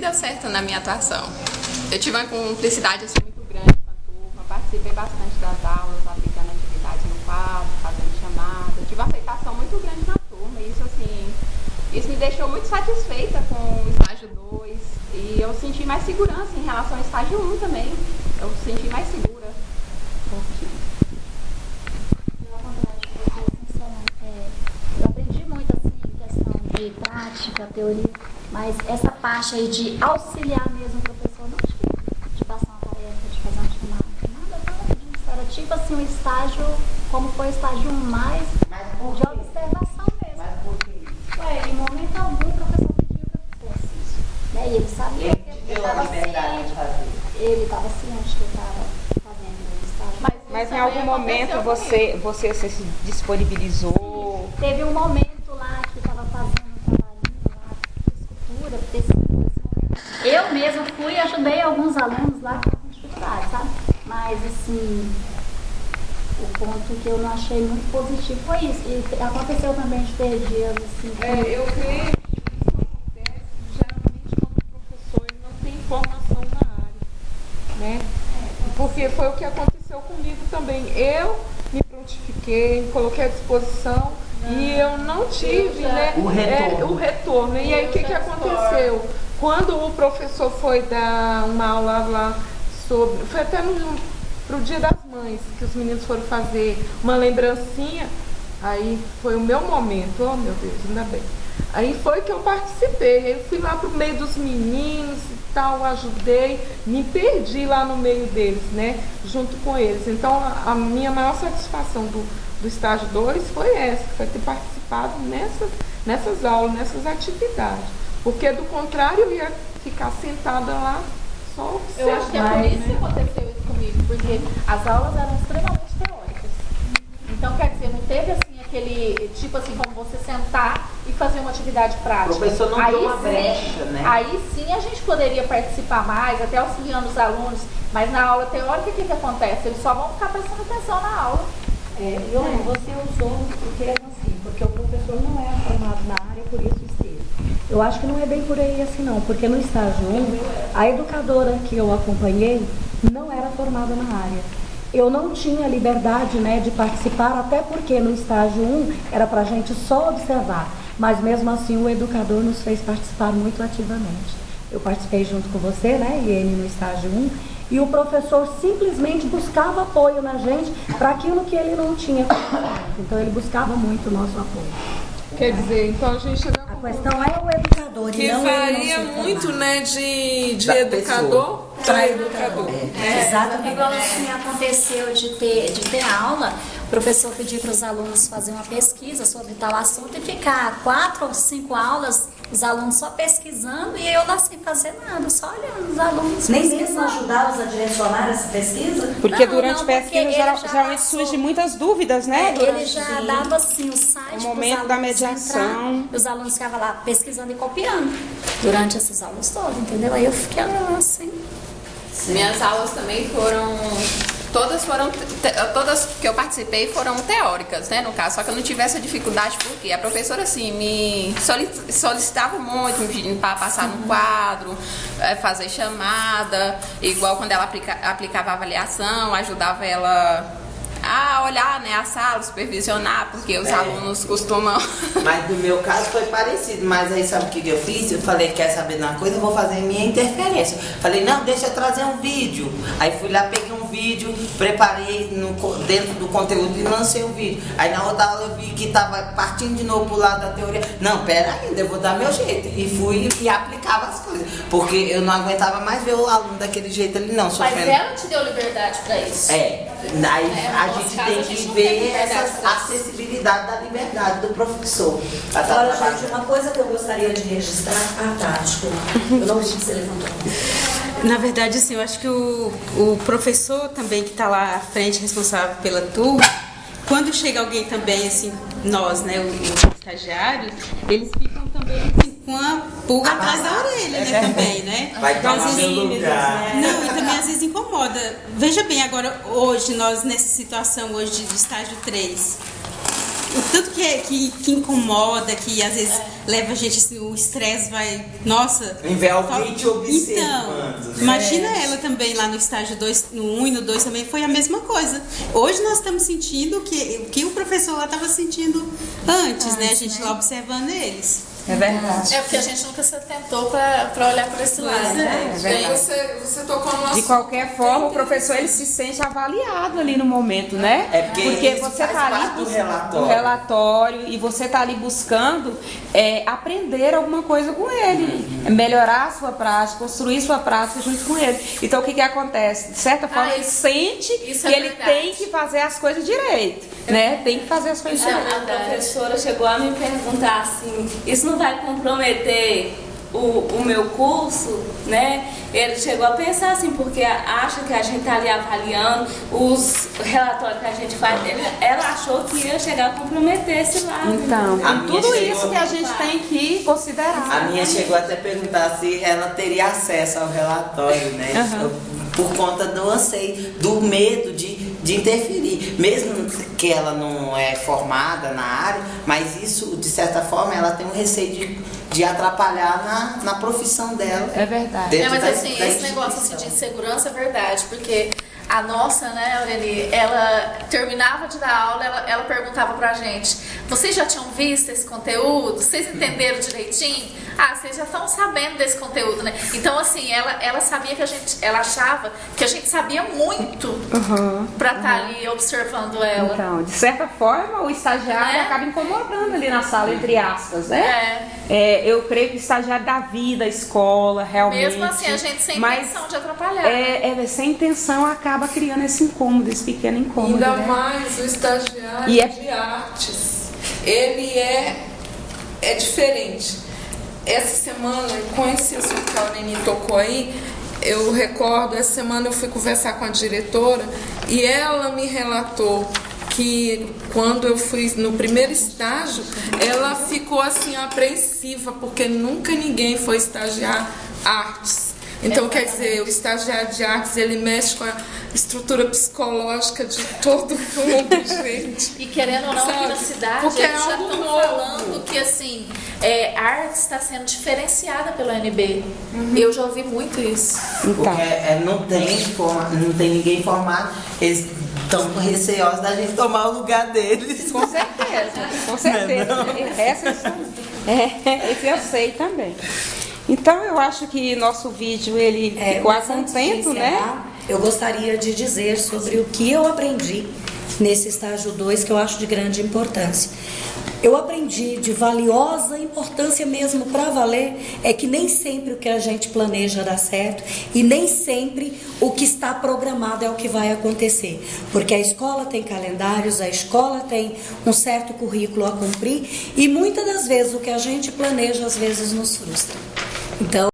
deu certo na minha atuação. Eu tive uma cumplicidade assim, muito grande com a turma, participei bastante das aulas, aplicando atividade no quadro, fazendo chamada. Tive uma aceitação muito grande na turma e isso me deixou muito satisfeita com o estágio 2 e eu senti mais segurança em relação ao estágio 1 também. Eu senti mais segura. Eu aprendi muito assim em questão de prática, teoria, mas essa parte aí de auxiliar mesmo o professor não tive, de passar uma tarefa, de fazer uma chamada, nada disso. Era tipo assim um estágio, como foi o estágio 1, mais de observação mesmo. Mas por que isso? Ué, em momento algum o professor pediu para que fosse isso. Né? E ele sabia Ele que te ele deu a estava liberdade de ciente. fazer. Ele estava ciente que eu estava fazendo o estágio. Mas em algum momento você se disponibilizou? Teve um momento lá que estava fazendo um trabalhinho lá de escultura, tecido, eu mesma fui e ajudei alguns alunos lá que estavam com dificuldade, sabe? Mas assim, o ponto que eu não achei muito positivo foi isso. E aconteceu também de ter dias assim. Eu creio que isso acontece geralmente quando o professor ele não tem formação na área, né? Porque foi o que aconteceu comigo também. Eu me prontifiquei, me coloquei à disposição e eu não tive, né, o retorno. E aí o que aconteceu? Quando o professor foi dar uma aula lá sobre, foi até pro Dia das Mães, que os meninos foram fazer uma lembrancinha, aí foi o meu momento, oh meu Deus, ainda bem. Aí foi que eu participei, eu fui lá pro meio dos meninos e tal, ajudei, me perdi lá no meio deles, né, junto com eles. Então a minha maior satisfação do estágio 2 foi essa, que foi ter participado nessas aulas, nessas atividades. Porque do contrário eu ia ficar sentada lá só observando. Eu acho que é por isso que aconteceu isso comigo, porque as aulas eram extremamente teóricas. Então, quer dizer, não teve assim aquele, tipo assim, como você sentar e fazer uma atividade prática. O professor não deu uma brecha, né? Aí sim a gente poderia participar mais, até auxiliando os alunos, mas na aula teórica o que acontece? Eles só vão ficar prestando atenção na aula. Você usou o termo assim, porque o professor não é formado na área, por isso esteve. Eu acho que não é bem por aí assim não, porque no estágio 1, a educadora que eu acompanhei não era formada na área. Eu não tinha liberdade, né, de participar, até porque no estágio 1 era para a gente só observar, mas mesmo assim o educador nos fez participar muito ativamente. Eu participei junto com você, né, Iene, no estágio 1, e o professor simplesmente buscava apoio na gente para aquilo que ele não tinha. Então ele buscava muito o nosso apoio. Quer dizer, então a gente chegou A questão é o educador, que e não varia ele não muito, né, de Da educador para educador. Exatamente. Igual assim aconteceu de ter aula, o professor pediu para os alunos fazer uma pesquisa sobre tal assunto e ficar 4 ou 5 aulas, os alunos só pesquisando e eu lá sem fazer nada, só olhando os alunos Nem mesmo pesquisando. ajudá-los a direcionar essa pesquisa? Porque Não, durante não, pesquisa porque ele já geralmente passou. surgem muitas dúvidas, né? Ele já dava assim o site O pros momento da alunos mediação. entrar, e os alunos ficavam lá pesquisando e copiando durante essas aulas todas, entendeu? Aí eu fiquei olhando assim. Minhas aulas também todas que eu participei foram teóricas, né, no caso, só que eu não tive essa dificuldade porque a professora, assim, me solicitava muito, me pedindo para passar no quadro, fazer chamada, igual quando ela aplicava a avaliação, ajudava ela a olhar, né, a sala, supervisionar, porque os alunos costumam... Mas no meu caso foi parecido, mas aí sabe o que eu fiz? Eu falei, quer saber de uma coisa? Eu vou fazer minha interferência. Falei, não, deixa eu trazer um vídeo. Aí fui lá, peguei um vídeo, preparei dentro do conteúdo e lancei o vídeo. Aí na outra aula eu vi que estava partindo de novo pro lado da teoria. Não, pera ainda, eu vou dar meu jeito. E fui e aplicava as coisas, porque eu não aguentava mais ver o aluno daquele jeito ali não, sofrendo. Mas ela te deu liberdade para isso. Aí a gente tem que ver essa acessibilidade da liberdade do professor. Agora, gente, uma coisa que eu gostaria de registrar... desculpa. Eu não vi que você levantou. Na verdade, assim, eu acho que o professor também que está lá à frente, responsável pela turma, quando chega alguém também, assim, nós, né, os estagiários, eles ficam também, assim, com a pulga atrás da orelha, né, também, né? Vai tomar Às meu vezes, lugar. não, e também às vezes incomoda. Veja bem, agora, hoje, nós nessa situação hoje de estágio 3, o tanto que incomoda, que às vezes leva a gente, assim, o estresse vai, nossa... Envolvente observando. Então, imagina ela também lá no estágio 2, no 1 e no 2 também foi a mesma coisa. Hoje nós estamos sentindo o que o professor lá estava sentindo antes, né? A gente lá observando eles. É verdade. É porque a gente nunca se atentou para olhar por esse lado. É verdade. Você tocou no assunto. De qualquer forma, o professor ele se sente avaliado ali no momento, né? É porque isso você faz tá ali parte do relatório. do relatório e você tá ali buscando aprender alguma coisa com ele, melhorar a sua prática, construir sua prática junto com ele. Então o que acontece? De certa forma ele sente isso que é ele verdade. tem que fazer as coisas direito, né? Tem que fazer as coisas direito. A professora chegou a me perguntar assim, isso não vai comprometer o meu curso, né? Ele chegou a pensar assim, porque acha que a gente tá ali avaliando os relatórios que a gente faz. Ela achou que ia chegar a comprometer esse lado. Então, A minha tudo chegou- isso que a gente tem que considerar. A minha chegou até a perguntar se ela teria acesso ao relatório, né? Por conta do anseio, do medo de interferir. Mesmo que ela não é formada na área, mas isso, de certa forma, ela tem um receio de atrapalhar na profissão dela. É verdade. Dentro Mas da- assim, da esse negócio assim, de instituição. insegurança é verdade, porque a nossa, né, Aureli, ela terminava de dar aula, ela perguntava pra gente, vocês já tinham visto esse conteúdo? Vocês entenderam direitinho? Ah, vocês já estão sabendo desse conteúdo, né? Então, assim, ela sabia que ela achava que a gente sabia muito pra estar ali observando ela. Então, de certa forma, o estagiário Né? acaba incomodando ali na sala, entre aspas, né? Eu creio que o estagiário da vida, escola, realmente. Mesmo assim, a gente sem mas intenção de atrapalhar. sem intenção acaba criando esse incômodo, esse pequeno incômodo. Ainda né? mais o estagiário E de artes. Ele é diferente. Essa semana, com esse assunto que a Aureli tocou aí, eu recordo, essa semana eu fui conversar com a diretora e ela me relatou que quando eu fui no primeiro estágio, ela ficou assim apreensiva, porque nunca ninguém foi estagiar artes. Então, quer dizer, o estagiário de artes, ele mexe com a estrutura psicológica de todo mundo, gente. E querendo ou não, aqui na cidade, Porque eles é já algo estão novo. falando que assim, a arte está sendo diferenciada pela UNB. Eu já ouvi muito isso. Porque não tem ninguém formado, eles estão receosos da gente tomar o lugar deles. Com certeza, com certeza. Esse eu sei também. Então eu acho que nosso vídeo ele ficou a Mas antes de contento, né? encerrar, eu gostaria de dizer sobre o que eu aprendi nesse estágio 2, que eu acho de grande importância. Eu aprendi de valiosa importância mesmo para valer, é que nem sempre o que a gente planeja dá certo e nem sempre o que está programado é o que vai acontecer. Porque a escola tem calendários, a escola tem um certo currículo a cumprir e muitas das vezes o que a gente planeja às vezes nos frustra. Então,